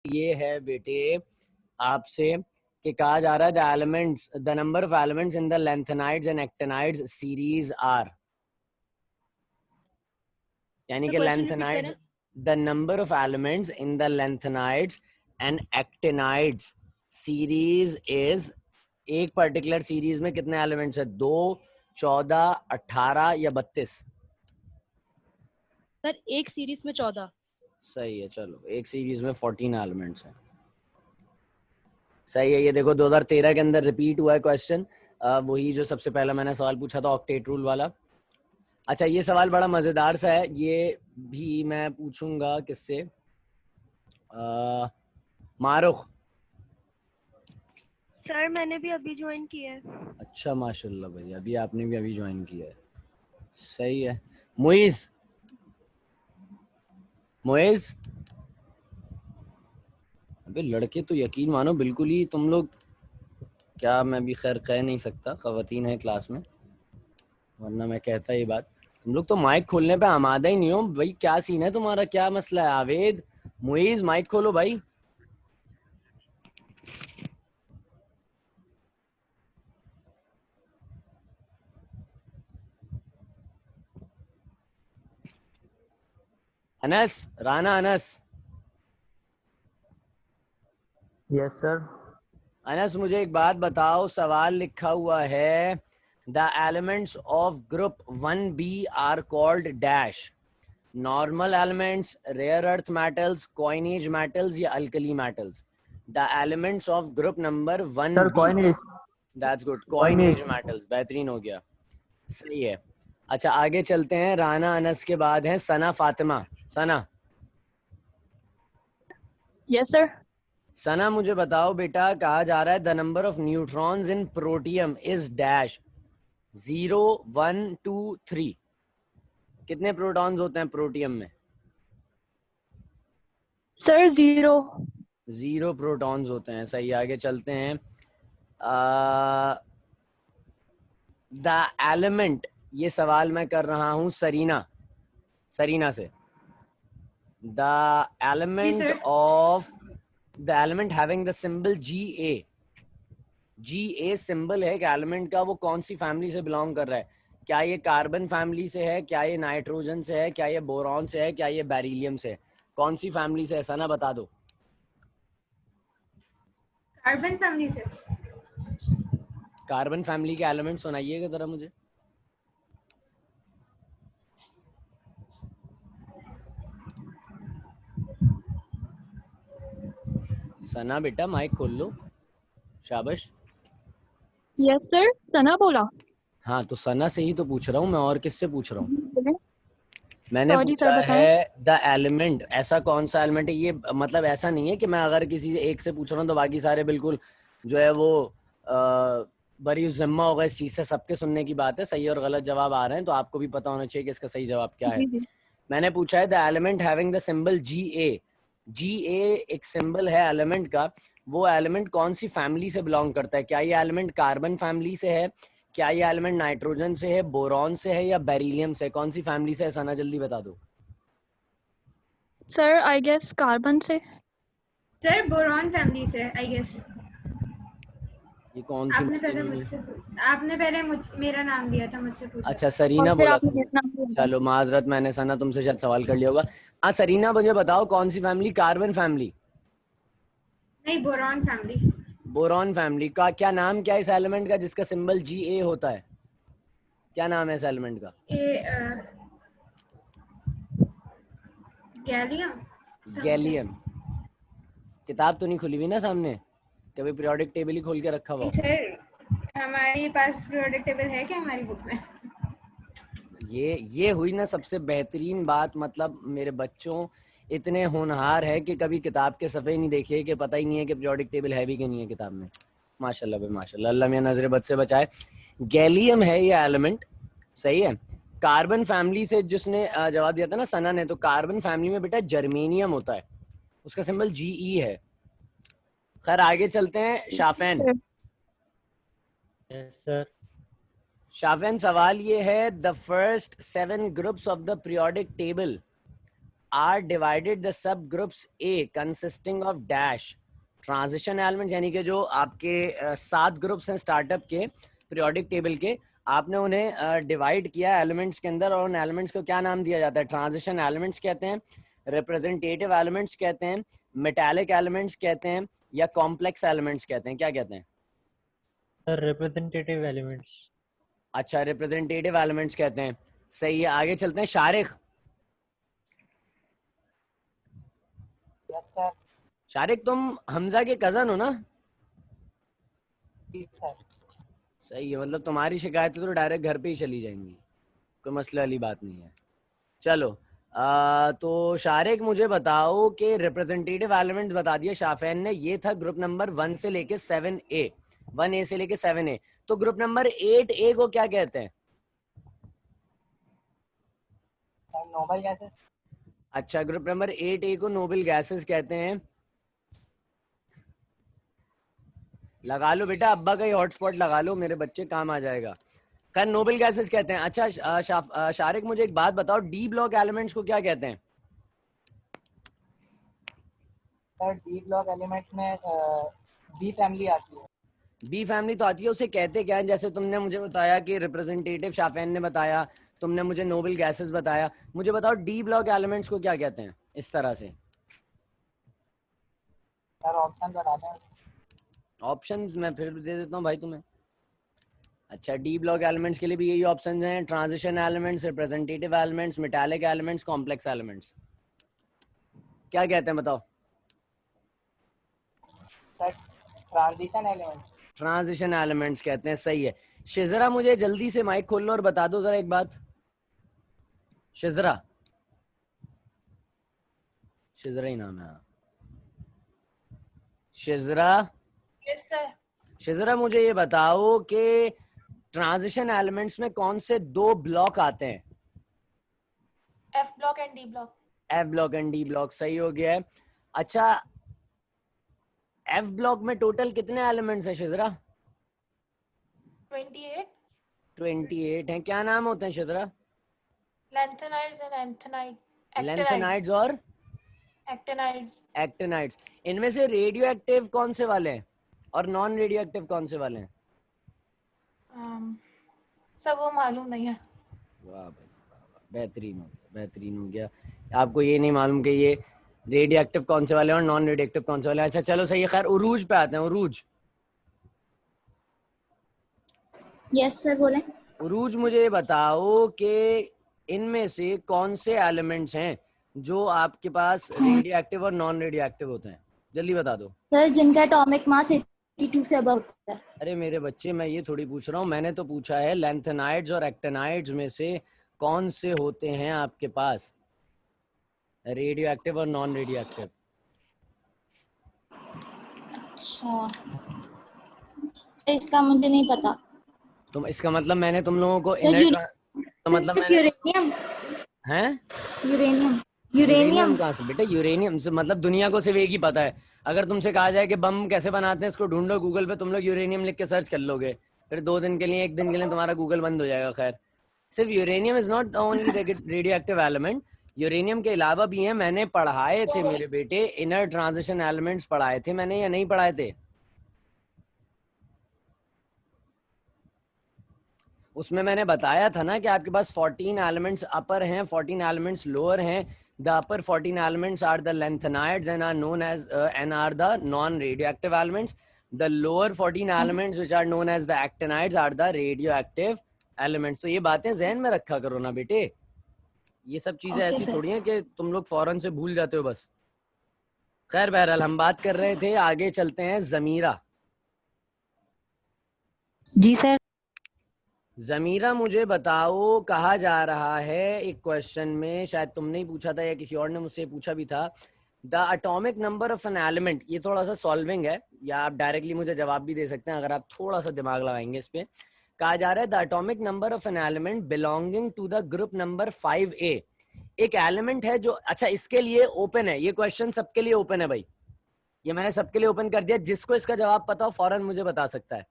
ये है बेटे आपसे कि कहा जा रहा है the elements the number of elements in the lanthanides and actinides series are, यानी कि lanthanides the number of elements in the lanthanides and actinides series is, एक पर्टिकुलर सीरीज में कितने एलिमेंट्स है? 2, 14, 18 या 32? सर एक सीरीज में 14। सही है, चलो एक सीरीज में 14 एलिमेंट्स हैं। सही है। ये देखो 2013 के अंदर रिपीट हुआ है क्वेश्चन, वही जो सबसे पहला मैंने सवाल पूछा था ऑक्टेट रूल वाला। अच्छा ये सवाल बड़ा मजेदार सा है, ये भी मैं पूछूंगा किससे, मारुख। सर मैंने भी अभी ज्वाइन किया है। अच्छा माशाल्लाह भाई, अभी आपने भी अभी ज्वाइन किया है, सही है। मुइज, मुइज, अबे लड़के तो यकीन मानो बिल्कुल ही तुम लोग, क्या मैं भी खैर कह नहीं सकता, खवातीन है क्लास में, वरना मैं कहता ये बात, तुम लोग तो माइक खोलने पे आमादा ही नहीं हो भाई। क्या सीन है तुम्हारा, क्या मसला है? आवेद, मुइज, माइक खोलो भाई। अनस, राना अनस। Yes sir. अनस मुझे एक बात बताओ, सवाल लिखा हुआ है the elements of group 1B are called dash, normal elements, rare earth metals, coinage metals या alkali metals. The elements of group number 1B। Sir coinage. That's good, coinage metals, बेहतरीन हो गया, सही है। अच्छा आगे चलते हैं, राना अनस के बाद है सना फातिमा। सना, यस सर। सना मुझे बताओ बेटा, कहा जा रहा है the number of neutrons in protium is dash, 0, 1, 2, 3। कितने प्रोटॉन्स होते हैं प्रोटियम में? सर 0। 0 प्रोटॉन्स होते हैं, सही। आगे चलते हैं, द एलिमेंट, ये सवाल मैं कर रहा हूं सरीना, सरीना से। The element of the element having the symbol Ga, Ga symbol है कि एलिमेंट का, वो कौन सी फैमिली से बिलोंग कर रहा है? क्या ये कार्बन फैमिली से है, क्या ये नाइट्रोजन से है, क्या ये बोरॉन से है, क्या ये बेरिलियम से है? कौन सी फैमिली से है? सना बता दो। कार्बन फैमिली से। कार्बन फैमिली के एलिमेंट सुनाइएगा जरा मुझे। सना बेटा माइक खोल लो, शाबाश। यस सर, सना बोला। हाँ तो सना से ही तो पूछ रहा हूँ मैं, और किससे पूछ रहा हूँ? मैंने सॉरी पूछा सर, बताएं। है द एलिमेंट, ऐसा कौन सा एलिमेंट है? ये मतलब ऐसा नहीं है कि मैं अगर किसी एक से पूछ रहा हूँ तो बाकी सारे बिल्कुल जो है वो बरी जिम्मा हो गए इस चीज से, सबके सुनने की बात है। सही और गलत जवाब आ रहे हैं तो आपको भी पता होना चाहिए कि इसका सही जवाब क्या है। जी जी। मैंने पूछा है the element having the symbol Ga, Ga एक सिंबल है एलिमेंट का, वो एलिमेंट कौन सी फैमिली से बिलोंग करता है? क्या ये एलिमेंट कार्बन फैमिली से है, क्या ये एलिमेंट नाइट्रोजन से है, बोरॉन से है या बेरिलियम से? कौन सी फैमिली से है सना, जल्दी बता दो। सर आई गेस कार्बन से। सर बोरॉन फैमिली से आई गेस। ये कौन सी आपने पहले मेरा नाम लिया था, मुझसे पूछा। अच्छा और सरीना फिर बोला था आपने मुझे। मेरा नाम लिया था। चलो माजरत, मैंने सना तुमसे शायद सवाल कर लिया होगा। हाँ सरीना मुझे बताओ कौन सी फैमिली? Carbon family? नहीं, बोरॉन फैमिली। बोरॉन फैमिली का क्या नाम, क्या इस एलिमेंट का जिसका सिंबल Ga होता है? क्या नाम है इस एलिमेंट का? गैलियम। गैलियम। किताब तो नहीं खुली हुई ना सामने, कभी पीरियोडिक टेबल ही खोल के रखा हुआ? सर हमारे पास पीरियोडिक टेबल है क्या हमारी बुक में? ये हुई ना सबसे बेहतरीन बात, मतलब मेरे बच्चों इतने होनहार है कि कभी किताब के सफ़े नहीं देखे, कि पता ही नहीं है कि पीरियोडिक टेबल है भी कि नहीं है किताब में। माशाल्लाह भाई माशाल्लाह, अल्लाह मियां नजर बद से बचाए। गैलियम है ये एलिमेंट, सही है। कार्बन फैमिली से जिसने जवाब दिया था ना सना ने, तो कार्बन फैमिली में बेटा जर्मेनियम होता है, उसका सिंबल Ge है। खैर आगे चलते हैं, शाफेन। Yes sir. शाफेन सवाल ये है, the first 7 groups of the periodic table are divided the sub groups A consisting of dash transition elements, यानी कि जो आपके 7 ग्रुप्स हैं स्टार्टअप के पीरियोडिक टेबल के, आपने उन्हें डिवाइड किया एलिमेंट्स के अंदर, और उन एलिमेंट्स को क्या नाम दिया जाता है? ट्रांजिशन एलिमेंट्स कहते हैं, रिप्रेजेंटेटिव एलिमेंट्स कहते हैं, मेटालिक एलिमेंट्स कहते हैं, या कॉम्प्लेक्स एलिमेंट्स कहते हैं? क्या कहते हैं? Representative elements. अच्छा, रिप्रेजेंटेटिव एलिमेंट्स कहते हैं। सही है, आगे चलते हैं। शारिक, शारिक तुम हमजा के कजन हो ना? सही है, मतलब तुम्हारी शिकायतें तो डायरेक्ट घर पे ही चली जाएंगी, कोई मसले वाली बात नहीं है। चलो तो शारिक मुझे बताओ कि रिप्रेजेंटेटिव एलिमेंट्स बता दिया शाफैन ने, ये था ग्रुप नंबर 1 से लेके 7A, 1A से लेके 7A। तो ग्रुप नंबर 8A को क्या कहते हैं? Noble gases. अच्छा, ग्रुप नंबर 8A को नोबल गैसेस कहते हैं। लगा लो बेटा, अब्बा का ही हॉटस्पॉट लगा लो, मेरे बच्चे काम आ जाएगा। खैर, नोबल गैसेस कहते हैं। अच्छा शारिक मुझे एक बात बताओ, डी ब्लॉक एलिमेंट्स को क्या कहते हैं? सर डी ब्लॉक एलिमेंट्स में बी फैमिली आती है। बी फैमिली तो आती है, उसे कहते क्या है? जैसे तुमने मुझे बताया कि रिप्रेजेंटेटिव शाफैन ने बताया, तुमने मुझे नोबल गैसेस बताया, मुझे बताओ डी ब्लॉक एलिमेंट्स को क्या कहते हैं इस तरह से? सर ऑप्शन बता दें। ऑप्शंस मैं फिर दे देता हूँ भाई तुम्हें। अच्छा, डी ब्लॉक एलिमेंट्स के लिए भी यही ऑप्शंस हैं, transition elements, representative elements, metallic elements, complex elements. क्या कहते हैं बताओ? Sir transition elements. Transition elements कहते हैं। सही है। शिजरा मुझे जल्दी से माइक खोल लो और बता दो जरा एक बात। शिजरा, शिजरा ही नाम है। शिजरा, यस सर। शिजरा मुझे ये बताओ कि ट्रांजिशन एलिमेंट्स में कौन से 2 ब्लॉक आते हैं? F block and D block. F block and D block, सही हो गया है। अच्छा, एफ ब्लॉक में टोटल कितने एलिमेंट्स हैं शिजरा? 28 28 हैं। क्या नाम होते हैं Shijra? Lanthanides and actinide. Lanthanides और एक्टिनाइड्स। एक्टिनाइड्स। इनमें से रेडियो एक्टिव कौन से वाले हैं और नॉन रेडियो एक्टिव कौन से वाले हैं? सब वो मालूम नहीं है। वाह भाई वाह, बेहतरीन हो गया, बेहतरीन हो गया। आपको ये नहीं मालूम कि ये रेडियो एक्टिव कौन से वाले हैं और नॉन रेडियो एक्टिव कौन से वाले हैं। अच्छा चलो सही है। खैर, उरूज पे आते हैं। उरूज, यस सर बोलें। उरूज मुझे बताओ कि इनमें से कौन से एलिमेंट्स हैं जो आपके पास रेडियो एक्टिव और नॉन रेडियो एक्टिव होते हैं? जल्दी बता दो। सर जिनका एटॉमिक मास 82 से अबव होता है। अरे मेरे बच्चे, मैं ये थोड़ी पूछ रहा हूँ, मैंने तो पूछा है लैंथेनाइड्स और एक्टिनाइड्स में से कौन से होते हैं आपके पास रेडियो एक्टिव और नॉन रेडियो एक्टिव? अच्छा सर, इसका मुझे नहीं पता। तुम इसका मतलब मैंने तुम लोगों को यूरेनियम। तो मतलब मैंने यूरेनियम। हैं? यूरेनियम। यूरेनियम कहाँ से बेटा? यूरेनियम से मतलब दुनिया को सिर्फ एक ही पता है। अगर तुमसे कहा जाए कि बम कैसे बनाते हैं, इसको ढूंढो गूगल पे, तुम लोग यूरेनियम लिख के सर्च कर लोगे, फिर 2 दिन के लिए, 1 दिन के लिए तुम्हारा गूगल बंद हो जाएगा। खैर, सिर्फ uranium is not only radio active element. Uranium के अलावा भी है। मैंने पढ़ाए थे मेरे बेटे, इनर ट्रांजिशन एलिमेंट्स पढ़ाए थे मैंने, या नहीं पढ़ाए थे? उसमें मैंने बताया था ना कि आपके पास 14 एलिमेंट्स अपर हैं, 14 एलिमेंट्स लोअर हैं। The upper 14 elements are the lanthanides and are known as and are the non radioactive elements. The lower 14 elements which are known as the actinides are the radioactive elements. तो ये बातें जहन में रखा करो ना बेटे, ये सब चीजें ऐसी थोड़ी हैं कि तुम लोग फौरन से भूल जाते हो बस। खैर बहरहाल, हम बात कर रहे थे, आगे चलते हैं। जमीरा, जी सर। जमीरा मुझे बताओ, कहा जा रहा है एक क्वेश्चन में, शायद तुमने ही पूछा था या किसी और ने मुझसे पूछा भी था, the atomic number of an element. ये थोड़ा सा सॉल्विंग है, या आप डायरेक्टली मुझे जवाब भी दे सकते हैं अगर आप थोड़ा सा दिमाग लगाएंगे इस पे। कहा जा रहा है the atomic number of an element belonging to the group number 5A। एक एलिमेंट है जो, अच्छा इसके लिए ओपन है ये क्वेश्चन, सबके लिए ओपन है भाई, ये मैंने सबके लिए ओपन कर दिया। जिसको इसका जवाब पता हो फौरन मुझे बता सकता है।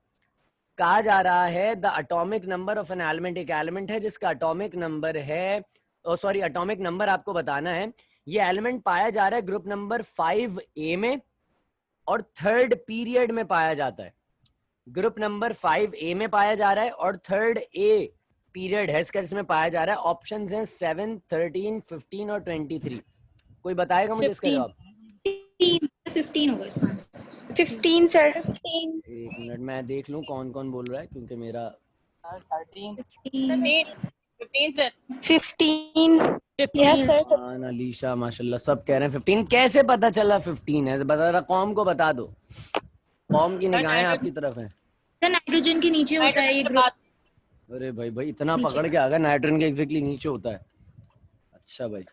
कहा जा रहा है the atomic number of an element, एक एलिमेंट है जिसका एटॉमिक नंबर है, सॉरी एटॉमिक नंबर आपको बताना है ये एलिमेंट पाया जा रहा है ग्रुप नंबर 5A में और थर्ड पीरियड में पाया जाता है। ग्रुप नंबर 5A में पाया जा रहा है और थर्ड ए पीरियड है इसका, इसमें पाया जा रहा है। ऑप्शंस हैं 7, 13, 15 और 23। कोई बताएगा मुझे इसका जवाब? 15 होगा इसका आंसर। 15 सर। एक मिनट मैं देख लूं कौन कौन बोल रहा है, क्योंकि मेरा 13 15 सर। 15 yes sir. हाँ अलीशा माशाल्लाह सब कह रहे हैं 15। कैसे पता चला 15 है? बता रहा कौम को बता दो, कौम की निगाहें आपकी तरफ हैं। नाइट्रोजन के नीचे होता है ये ग्रुप। अरे भाई भाई इतना पकड़ के आ गया, नाइट्रोजन के एग्जैक्टली नीचे होता है। अच्छा भाई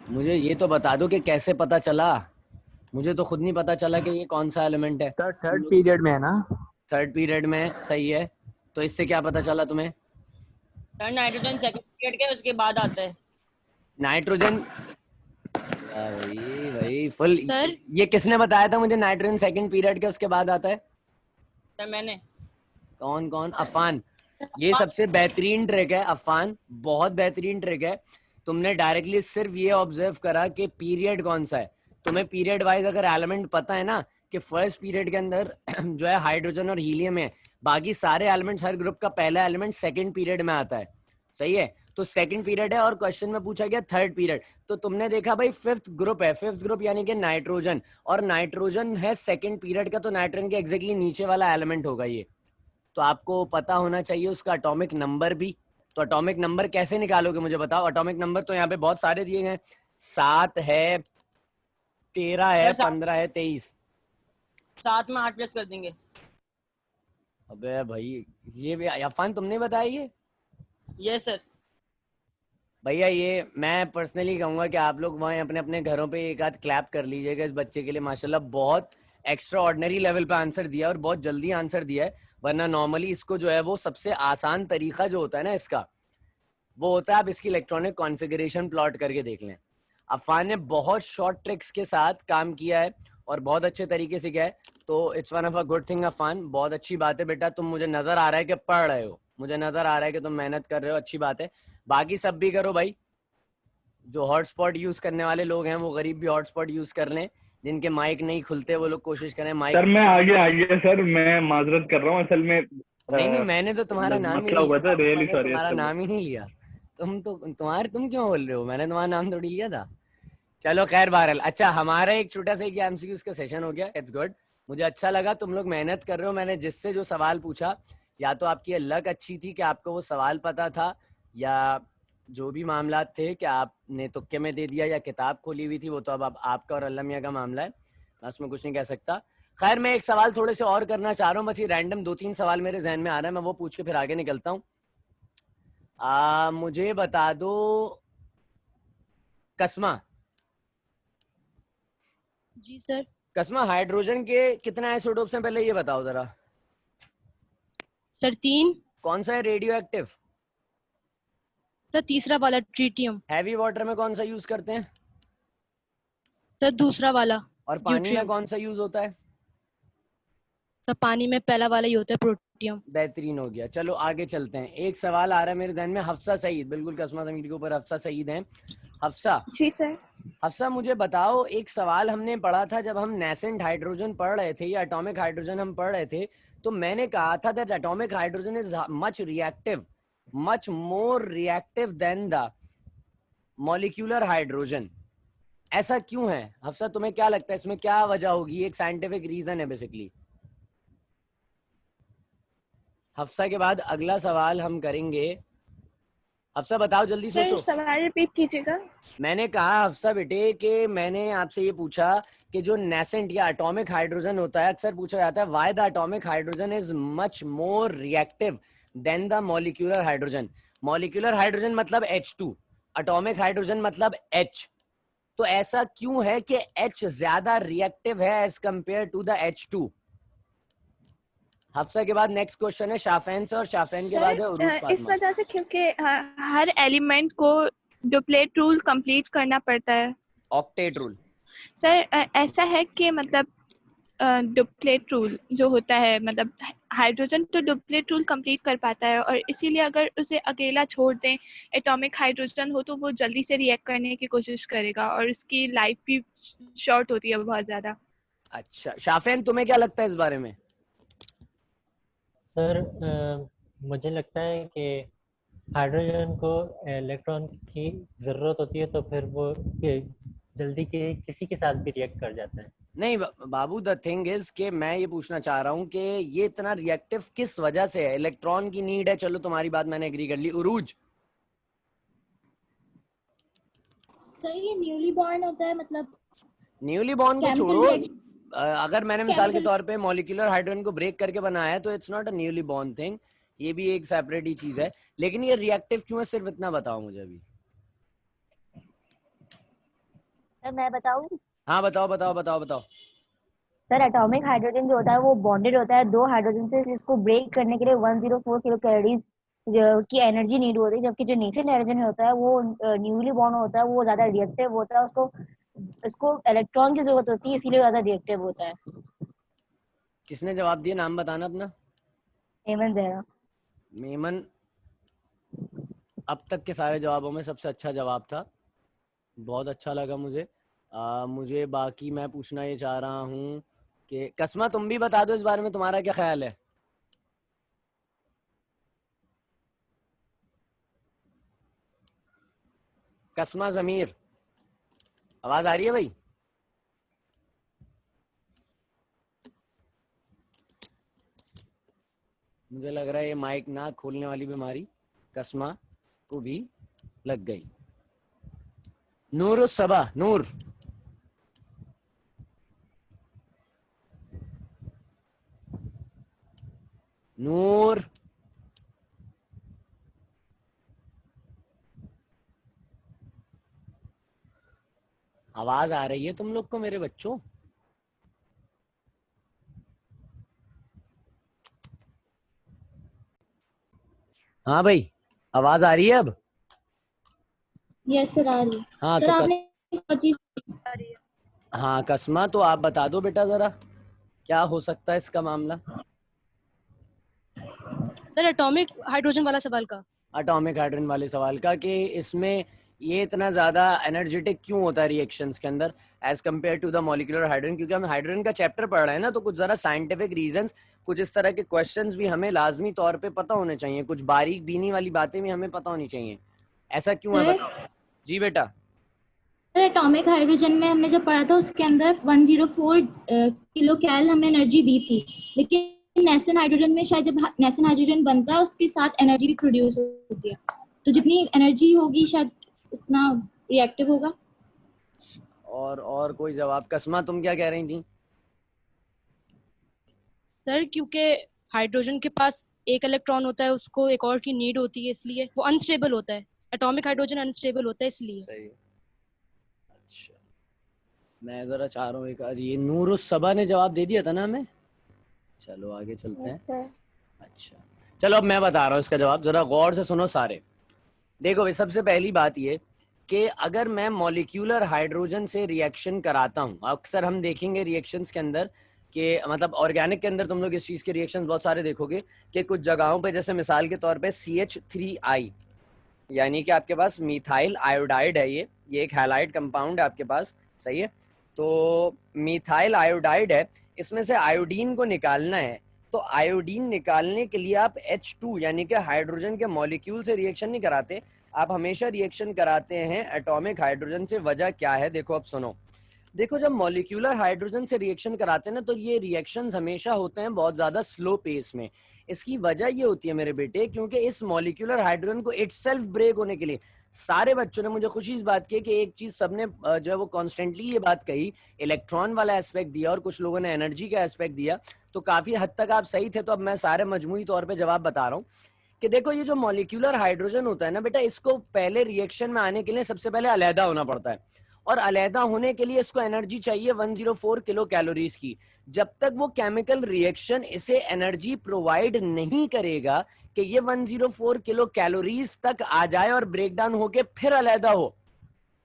मुझे ये तो बता दो कि कैसे पता चला, मुझे तो खुद नहीं पता चला कि ये कौन सा एलिमेंट है। सर थर्ड पीरियड में है ना? थर्ड पीरियड में, सही है। तो इससे क्या पता चला तुम्हें? सर नाइट्रोजन सेकंड पीरियड के उसके बाद आता है। नाइट्रोजन भाई भाई फुल। सर? ये किसने बताया था मुझे नाइट्रोजन सेकंड पीरियड के उसके बाद आता है? सर मैंने। कौन कौन? अफान। ये सबसे बेहतरीन ट्रिक है अफान, बहुत बेहतरीन ट्रिक है। तुमने डायरेक्टली सिर्फ ये ऑब्जर्व करा कि पीरियड कौन सा है। तुम्हें पीरियड वाइज अगर एलिमेंट पता है ना कि फर्स्ट पीरियड के अंदर जो है हाइड्रोजन और हीलियम है, बाकी सारे एलिमेंट्स, हर ग्रुप का पहला एलिमेंट सेकंड पीरियड में आता है, सही है। तो सेकंड पीरियड है और क्वेश्चन में पूछा गया थर्ड पीरियड, तो तुमने देखा भाई फिफ्थ ग्रुप है, फिफ्थ ग्रुप यानी कि नाइट्रोजन, और नाइट्रोजन है सेकंड पीरियड का, तो नाइट्रोजन के एग्जैक्टली नीचे वाला एलिमेंट होगा ये। तो आपको पता होना चाहिए उसका एटॉमिक नंबर भी। तो एटॉमिक नंबर कैसे निकालोगे मुझे बताओ? एटॉमिक नंबर तो यहाँ पे बहुत सारे दिए गए, 7 है, 13 है, 15 है, 23। 7 में 8 प्लस कर देंगे। अबे भाई ये भी अफान तुमने बताया ये? Yes sir. भैया ये मैं पर्सनली कहूंगा कि आप लोग वहाँ अपने अपने घरों पे एक आध क्लैप कर लीजिएगा इस बच्चे के लिए। माशाल्लाह बहुत एक्स्ट्रा ऑर्डिनरी लेवल पे आंसर दिया और बहुत जल्दी आंसर दिया है। वरना नॉर्मली इसको जो है वो सबसे आसान तरीका जो होता है ना इसका, वो होता है आप इसकी इलेक्ट्रॉनिक कॉन्फ़िगरेशन प्लॉट करके देख लें। अफान ने बहुत शॉर्ट ट्रिक्स के साथ काम किया है और बहुत अच्छे तरीके से किया है, तो it's one of a good thing Afan. बहुत अच्छी बात है बेटा, तुम मुझे नजर आ रहा है कि पढ़ रहे हो, मुझे नजर आ रहा है कि तुम मेहनत कर रहे हो, अच्छी बात है। बाकी सब भी करो भाई, जो हॉटस्पॉट यूज करने वाले लोग हैं वो गरीब भी हॉटस्पॉट यूज कर लें, जिनके माइक नहीं खुलते वो लोग कोशिश करें माइक। सर मैं आगे सर, मैं माजरत कर रहा हूँ असल में। नहीं मैंने तो तुम्हारा नाम ही नहीं लिया, मैंने तुम्हारा नाम ही नहीं लिया। तुम क्यों बोल रहे हो? मैंने तुम्हारा नाम थोड़ी लिया था। चलो खैर बहरहाल, अच्छा हमारा एक छोटा सा एमसीक्यूज का सेशन हो गया, इट्स गुड। मुझे अच्छा लगा तुम लोग मेहनत कर रहे हो। मैंने जिससे जो सवाल पूछा, या तो आपकी लक अच्छी थी कि आपको वो सवाल पता था, या जो भी मामला थे कि आपने तुक्के में दे दिया या किताब खोली हुई थी, वो तो अब आपका और अल्लाह मियां का मामला है, मैं उसमें कुछ नहीं कह सकता। खैर मैं एक सवाल थोड़े से और करना चाह रहा हूँ, बस ये रैंडम 2-3 सवाल मेरे जहन में आ रहा है, मैं वो पूछ के फिर आगे निकलता हूँ। मुझे बता दो कस्मा। जी सर। कस्मा हाइड्रोजन के कितने आइसोटोप्स हैं पहले ये बताओ जरा। सर 3। कौन सा है रेडियो एक्टिव? सर तीसरा वाला ट्रीटियम। हैवी वाटर में कौन सा यूज करते हैं? सर दूसरा वाला। और पानी में ड्यूट्रियम। कौन सा यूज होता है? सर पानी में पहला वाला ही होता है, प्रोटियम। बेहतरीन हो गया। चलो आगे चलते हैं। एक सवाल आ रहा है मेरे ध्यान में, हफ्सा सईद, बिल्कुल कस्मा जमीन के ऊपर हफ्सा सईद हैं। हफ्सा जी सर। हफ्सा मुझे बताओ, एक सवाल हमने पढ़ा था जब हम नेसेंट हाइड्रोजन पढ़ रहे थे या एटॉमिक हाइड्रोजन हम पढ़ रहे थे, तो मैंने कहा था that atomic hydrogen is much more reactive than the molecular hydrogen. ऐसा क्यों है हफ्सा? तुम्हें क्या लगता है इसमें क्या वजह होगी? एक साइंटिफिक रीजन है बेसिकली। हफ्सा के बाद अगला सवाल हम करेंगे। हफ्सा बताओ जल्दी सोचो। सवाल रिपीट कीजिएगा। मैंने कहा हफ्सा बेटे कि मैंने आपसे ये पूछा कि जो नेसेंट या एटॉमिक हाइड्रोजन होता है, अक्सर पूछा जाता है why the atomic hydrogen is much more reactive than the molecular hydrogen. Molecular hydrogen मतलब H2, एटॉमिक हाइड्रोजन मतलब H। तो ऐसा क्यों है कि H ज्यादा रिएक्टिव है as compare to the H2? Hafsa के बाद नेक्स्ट क्वेश्चन है शाफैन से, और शाफैन के बाद है उरूज इस फातिमा। वजह से क्योंकि हर एलिमेंट को डुप्लेट रूल कंप्लीट करना पड़ता है। Octet rule. सर ऐसा है कि मतलब डुप्लेट रूल जो होता है, मतलब हाइड्रोजन तो डुप्लेट रूल कंप्लीट कर पाता है, और इसीलिए अगर उसे अकेला छोड़ दें, एटॉमिक हाइड्रोजन हो, तो वो जल्दी से रिएक्ट करने की कोशिश करेगा और इसकी लाइफ भी शॉर्ट होती है बहुत ज्यादा। अच्छा शाफिन, तुम्हें क्या लगता है इस बारे में? सर मुझे लगता है कि हाइड्रोजन को इलेक्ट्रॉन की ज़रूरत होती है, तो फिर वो जल्दी के किसी के साथ भी रिएक्ट कर जाता है। नहीं बाबू, द थिंग इज कि मैं ये पूछना चाह रहा हूँ कि ये इतना रिएक्टिव किस वजह से है? इलेक्ट्रॉन की नीड है, चलो तुम्हारी बात मैंने एग्री कर ली। उरूज? सर ये न्यूली बॉर्न होता है, मतलब न्यूली बॉर्न को Chemical छोड़ो, reaction- अगर मैंने मिसाल के Chemical- तौर पे मॉलिक्यूलर हाइड्रोजन को ब्रेक करके बनाया है तो it's not a newly born thing, ये भी एक सेपरेट ही चीज है। लेकिन ये रिएक्टिव क्यों है, सिर्फ इतना बताओ मुझे अभी। सर मैं बताऊं? हाँ बताओ बताओ बताओ बताओ। सर एटॉमिक हाइड्रोजन जो होता है वो बॉन्डेड होता है दो हाइड्रोजन से, इसको ब्रेक करने के लिए 104 किलो कैलोरीज की एनर्जी नीड होती है, जबकि जो नेचुरल हाइड्रोजन होता है वो न्यूली बॉर्न होता है, वो ज्यादा रिएक्टिव होता है, उसको इलेक्ट्रॉन की जरूरत होती है, इसीलिए ज्यादा रिएक्टिव होता है। किसने जवाब दिया, नाम बताना अपना। हेमंत जहरा। मेमन अब तक के सारे जवाबों में सबसे अच्छा जवाब था, बहुत अच्छा लगा मुझे। मुझे बाकी मैं पूछना ये चाह रहा हूँ कि कस्मा तुम भी बता दो इस बारे में, तुम्हारा क्या ख्याल है? कस्मा, जमीर, आवाज आ रही है भाई? मुझे लग रहा है ये माइक ना खोलने वाली बीमारी कस्मा को भी लग गई। नूर सबा, नूर, नूर, आवाज आ रही है तुम लोग को मेरे बच्चों? हाँ भाई, आवाज आ रही है अब? यस सर आ रही है। हाँ सर तो आपने एक और चीज आ रही है। हाँ कस्मा, तो आप बता दो बेटा जरा क्या हो सकता है इसका मामला। सर एटॉमिक हाइड्रोजन वाला सवाल का, एटॉमिक हाइड्रोजन वाले सवाल का, कि इसमें ये इतना ज्यादा एनर्जेटिक क्यों होता है रिएक्शंस के अंदर as compare to the molecular hydrogen. क्योंकि हम हाइड्रोजन का चैप्टर पढ़ रहे हैं ना, तो कुछ जरा साइंटिफिक रीजंस, कुछ इस तरह के क्वेश्चंस भी हमें लाजमी तौर पे पता होने चाहिए, कुछ बारीक बीनी वाली बातें भी हमें पता होनी चाहिए। ऐसा क्यों है बताओ। जी बेटा। सर एटॉमिक हाइड्रोजन में हमने जब पढ़ा था उसके अंदर 104 किलो कैल हमें एनर्जी दी थी, लेकिन नेसन हाइड्रोजन में शायद जब नेसन हाइड्रोजन बनता है उसके साथ एनर्जी भी प्रोड्यूस होती है, तो जितनी एनर्जी होगी शायद उतना रिएक्टिव होगा। और कोई जवाब? कस्मा तुम क्या कह रही थी? सर क्योंकि हाइड्रोजन के पास एक इलेक्ट्रॉन होता है, उसको एक और की नीड होती है, इसलिए वो अनस्टेबल होता है। एटॉमिक हाइड्रोजन अनस्टेबल होता है इसलिए। सही। अच्छा मैं जरा चाह रहा हूँ एक, ये नूर सबा ने जवाब दे दिया था ना हमें। चलो आगे चलते हैं। अच्छा चलो अब मैं बता रहा हूँ इसका जवाब, जरा गौर से सुनो सारे। देखो भाई, सबसे पहली बात ये कि अगर मैं मॉलिक्यूलर हाइड्रोजन से रिएक्शन कराता हूँ, अक्सर हम देखेंगे रिएक्शंस के अंदर कि मतलब ऑर्गेनिक के अंदर तुम लोग इस चीज़ के रिएक्शंस बहुत सारे देखोगे कि कुछ जगहों पे, जैसे मिसाल के तौर पे CH3I, यानी कि आपके पास मिथाइल आयोडाइड है, ये एक हैलाइड कंपाउंड है आपके पास, सही है। तो मिथाइल आयोडाइड है, इसमें से आयोडीन को निकालना है, तो आयोडीन निकालने के लिए आप H2 यानी कि हाइड्रोजन के मॉलिक्यूल से रिएक्शन नहीं कराते, आप हमेशा रिएक्शन कराते हैं एटॉमिक हाइड्रोजन से। वजह क्या है देखो, अब सुनो। देखो जब मॉलिक्यूलर हाइड्रोजन से रिएक्शन कराते हैं ना, तो ये रिएक्शंस हमेशा होते हैं बहुत ज्यादा स्लो पेस में। इसकी वजह ये होती है मेरे बेटे, क्योंकि इस मॉलिक्यूलर हाइड्रोजन को इटसेल्फ ब्रेक होने के लिए, सारे बच्चों ने मुझे खुशी इस बात की कि एक चीज सबने जो है वो कॉन्स्टेंटली ये बात कही, इलेक्ट्रॉन वाला एस्पेक्ट दिया और कुछ लोगों ने एनर्जी का एस्पेक्ट दिया, तो काफी हद तक आप सही थे। तो अब मैं सारे मजमूई तौर पर जवाब बता रहा हूँ कि देखो ये जो मॉलिक्यूलर हाइड्रोजन होता है ना बेटा, इसको पहले रिएक्शन में आने के लिए सबसे पहले अलहदा होना पड़ता है, और अलहदा होने के लिए इसको एनर्जी चाहिए 104 किलो कैलोरीज की। जब तक वो केमिकल रिएक्शन इसे एनर्जी प्रोवाइड नहीं करेगा कि ये 104 किलो कैलोरीज तक आ जाए और ब्रेकडाउन होके फिर अलहदा हो,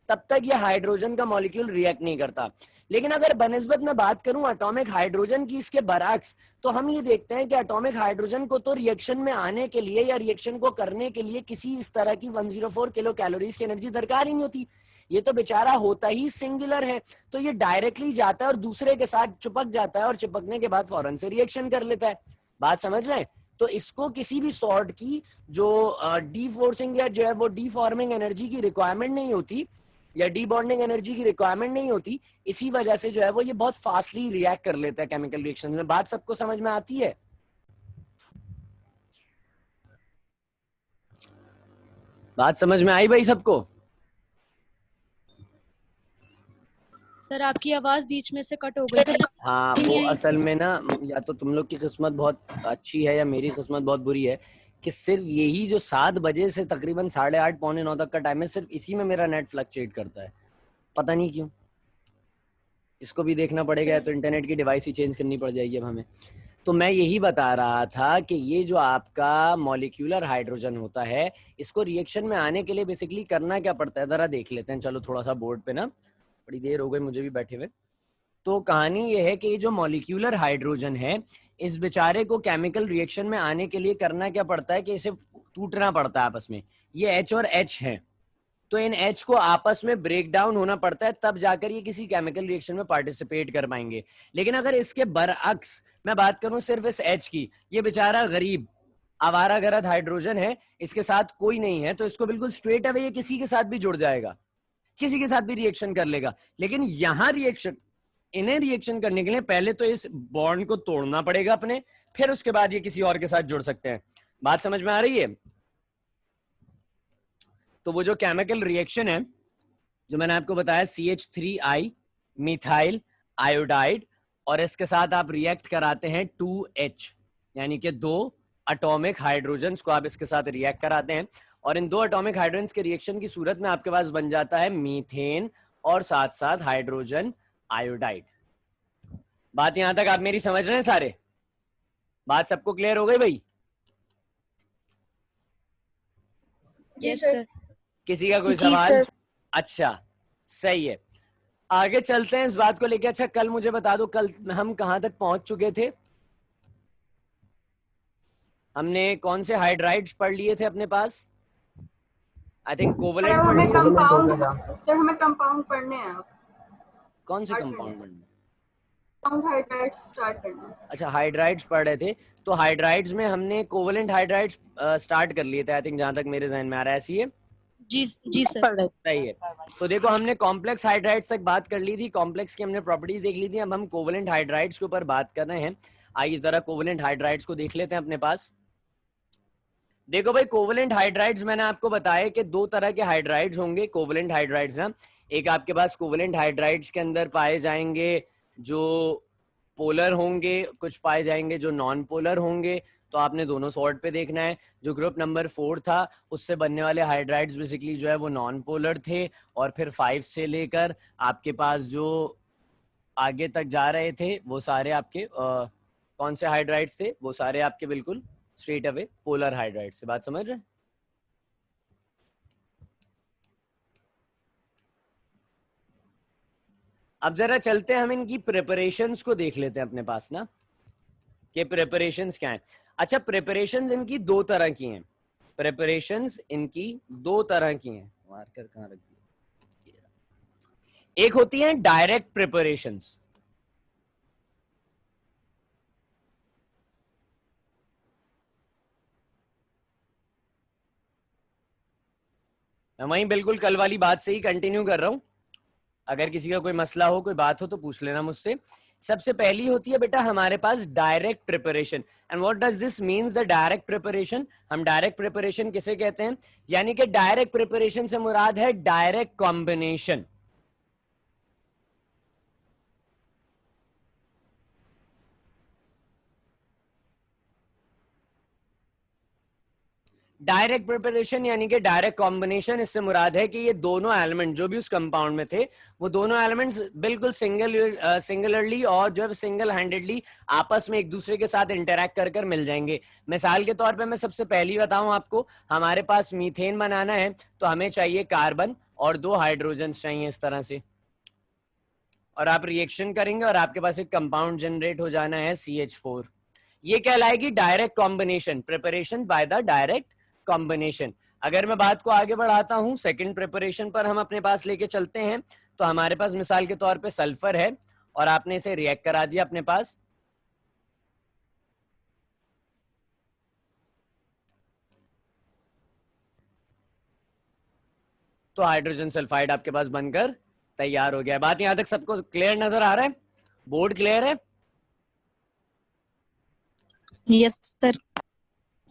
तब तक ये हाइड्रोजन का मॉलिक्यूल रिएक्ट नहीं करता। लेकिन अगर बनिस्बत में बात करूं एटॉमिक हाइड्रोजन की इसके बरअक्स, तो हम ये देखते हैं कि एटॉमिक हाइड्रोजन को तो रिएक्शन में आने के लिए या रिएक्शन को करने के लिए किसी इस तरह की 104 किलो कैलोरीज की एनर्जी दरकार ही नहीं होती। ये तो बेचारा होता ही सिंगुलर है, तो ये डायरेक्टली जाता है और दूसरे के साथ चिपक जाता है और चिपकने के बाद फौरन से रिएक्शन कर लेता है। बात समझ रहे हैं? तो इसको किसी भी सॉर्ट की जो डीफोर्सिंग या जो है वो डीफॉर्मिंग एनर्जी की रिक्वायरमेंट नहीं होती या डी बॉन्डिंग एनर्जी की रिक्वायरमेंट नहीं होती। इसी वजह से जो है वो ये बहुत फास्टली रिएक्ट कर लेता है केमिकल रिएक्शन में। बात सबको समझ में आती है? बात समझ में आई भाई सबको? सर आपकी आवाज बीच में से कट हो गई थी। हाँ, वो असल में ना या तो तुम लोग की किस्मत बहुत अच्छी है या मेरी किस्मत बहुत बुरी है कि सिर्फ यही जो 7 बजे से तकरीबन 8:30 पौने 9 तक का टाइम है, सिर्फ इसी में मेरा नेट फ्लक्चुएट करता है, पता नहीं क्यों। इसको भी देखना पड़ेगा, तो इंटरनेट की डिवाइस ही चेंज करनी पड़ जाएगी अब हमें। तो मैं यही बता रहा था कि ये जो आपका मॉलिक्यूलर हाइड्रोजन होता है, इसको रिएक्शन में आने के लिए बेसिकली करना क्या पड़ता है, जरा देख लेते हैं। चलो थोड़ा सा बोर्ड पे ना, बड़ी देर हो गई मुझे भी बैठे हुए। तो कहानी ये है कि जो मॉलिक्यूलर हाइड्रोजन है, इस बेचारे को केमिकल रिएक्शन में आने के लिए करना क्या पड़ता है कि इसे टूटना पड़ता है आपस में। ये H और H है, तो इन H को आपस में ब्रेक डाउन होना पड़ता है, तब जाकर ये किसी केमिकल रिएक्शन में पार्टिसिपेट कर पाएंगे। लेकिन अगर इसके बरअक्स मैं बात करूं सिर्फ इस H की, ये बेचारा गरीब आवारागर्द हाइड्रोजन है, इसके साथ कोई नहीं है, तो इसको बिल्कुल स्ट्रेट अवे ये किसी के साथ भी जुड़ जाएगा, किसी के साथ भी रिएक्शन कर लेगा। लेकिन यहां रिएक्शन, इन्हें रिएक्शन करने के लिए पहले तो इस बॉन्ड को तोड़ना पड़ेगा अपने, फिर उसके बाद ये किसी और के साथ जुड़ सकते हैं। बात समझ में आ रही है? तो वो जो केमिकल रिएक्शन है जो मैंने आपको बताया, CH3I मिथाइल आयोडाइड, और इसके साथ आप रिएक्ट कराते हैं 2H, यानी कि 2 एटॉमिक हाइड्रोजन्स को आप इसके साथ रिएक्ट कराते हैं, और इन 2 एटॉमिक हाइड्रोजन्स के रिएक्शन की सूरत में आपके पास बन जाता है मीथेन और साथ साथ हाइड्रोजन आयोडाइड। बात यहां तक आप मेरी समझ रहे हैं सारे? बात सबको क्लियर हो गई भाई? Yes sir. किसी का कोई सवाल? अच्छा, सही है, आगे चलते हैं इस बात को लेके। अच्छा, कल मुझे बता दो, कल हम कहां तक पहुंच चुके थे? हमने कौन से हाइड्राइड्स पढ़ लिए थे अपने पास? आई थिंक कोवलेंट पढ़ लिए। सर हमें कंपाउंड पढ़ने हैं। कौन से कंपाउंड पढ़ने? हाइड्राइड्स स्टार्ट करना। अच्छा, हाइड्राइड्स पढ़ रहे थे, तो हाइड्राइड्स में हमने कोवलेंट हाइड्राइड्स स्टार्ट कर लिए थे, आई थिंक, जहां तक मेरे जहन में आ रहा है। ऐसी है? जी सर। सही है। तो देखो, हमने कॉम्प्लेक्स हाइड्राइड्स तक बात कर ली थी, कॉम्प्लेक्स की हमने प्रॉपर्टीज देख ली थी, अब हम कोवलेंट हाइड्राइड्स के ऊपर बात कर रहे हैं। आइए जरा कोवलेंट हाइड्राइड्स को देख लेते हैं अपने पास। देखो भाई, कोवलेंट हाइड्राइड्स मैंने आपको बताया कि 2 तरह के हाइड्राइड्स होंगे कोवलेंट हाइड्राइड्स ना। एक आपके पास कोवलेंट हाइड्राइड्स के अंदर पाए जाएंगे जो पोलर होंगे, कुछ पाए जाएंगे जो नॉन पोलर होंगे, तो आपने दोनों सॉर्ट पे देखना है। जो ग्रुप नंबर 4 था, उससे बनने वाले हाइड्राइड्स बेसिकली जो है वो नॉन पोलर थे, और फिर 5 से लेकर आपके पास जो आगे तक जा रहे थे वो सारे आपके कौन से हाइड्राइड्स थे? वो सारे आपके बिल्कुल स्ट्रेट अवे पोलर हाइड्राइड से। बात समझ रहे हैं? अब जरा चलते हैं, हम इनकी प्रिपरेशंस को देख लेते हैं अपने पास ना, कि प्रिपरेशंस क्या है। अच्छा, प्रिपरेशंस इनकी 2 तरह की हैं। प्रिपरेशंस इनकी 2 तरह की हैं। मार्कर कहाँ रख दिया? एक होती है डायरेक्ट प्रिपरेशंस, मैं वहीं बिल्कुल कल वाली बात से ही कंटिन्यू कर रहा हूं। अगर किसी का कोई मसला हो, कोई बात हो, तो पूछ लेना मुझसे। सबसे पहली होती है बेटा हमारे पास direct preparation. And what does this means, the direct preparation? हम डायरेक्ट प्रिपरेशन किसे कहते हैं? यानी कि डायरेक्ट प्रिपरेशन से मुराद है डायरेक्ट कॉम्बिनेशन। डायरेक्ट प्रिपरेशन यानी कि डायरेक्ट कॉम्बिनेशन, इससे मुराद है कि ये दोनों एलिमेंट जो भी उस कंपाउंड में थे, वो दोनों एलिमेंट्स बिल्कुल सिंगुलरली और जो है सिंगल हैंडेडली आपस में एक दूसरे के साथ इंटरैक्ट कर कर मिल जाएंगे। मिसाल के तौर पे मैं सबसे पहली बताऊं आपको, हमारे पास मीथेन बनाना है तो हमें चाहिए कार्बन और 2 हाइड्रोजन चाहिए इस तरह से, और आप रिएक्शन करेंगे और आपके पास एक कंपाउंड जनरेट हो जाना है CH4। ये कहलाएगी direct combination, preparation by the direct combination. अगर मैं बात को आगे बढ़ाता हूं, सेकंड प्रिपरेशन पर हम अपने पास लेके चलते हैं, तो हमारे पास मिसाल के तौर पे सल्फर है और आपने इसे रिएक्ट करा दिया अपने पास, तो हाइड्रोजन सल्फाइड आपके पास बनकर तैयार हो गया। बात यहां तक सबको क्लियर नजर आ रहा है? बोर्ड क्लियर है? Yes sir.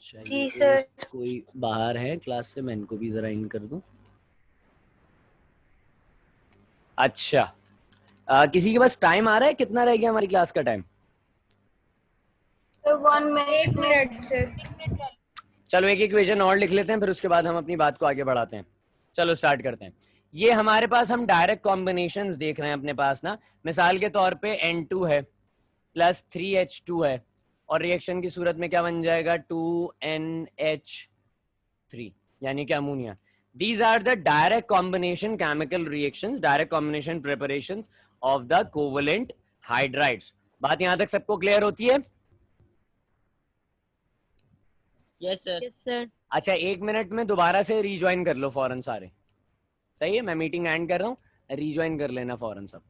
जी सर। कोई बाहर है क्लास से, मैं इनको भी जरा इन कर दूं। अच्छा, किसी के पास टाइम आ रहा है? कितना रह गया हमारी क्लास का टाइम? 1 minute sir. चलो एक इक्वेशन और लिख लेते हैं, फिर उसके बाद हम अपनी बात को आगे बढ़ाते हैं। चलो स्टार्ट करते हैं। ये हमारे पास हम डायरेक्ट कॉम्बिनेशंस देख रहे हैं अपने पास ना। मिसाल के तौर पे N2 है प्लस 3H2 है, और रिएक्शन की सूरत में क्या बन जाएगा? 2NH3 यानी कि ammonia. These are the direct combination chemical reactions, direct combination preparations of the covalent hydrides. बात यहां तक सबको क्लियर होती है? Yes sir. Yes sir. अच्छा, 1 मिनट में दोबारा से रीज्वाइन कर लो फौरन सारे। सही है, मैं मीटिंग एंड कर रहा हूँ, रीज्वाइन कर लेना फौरन सब।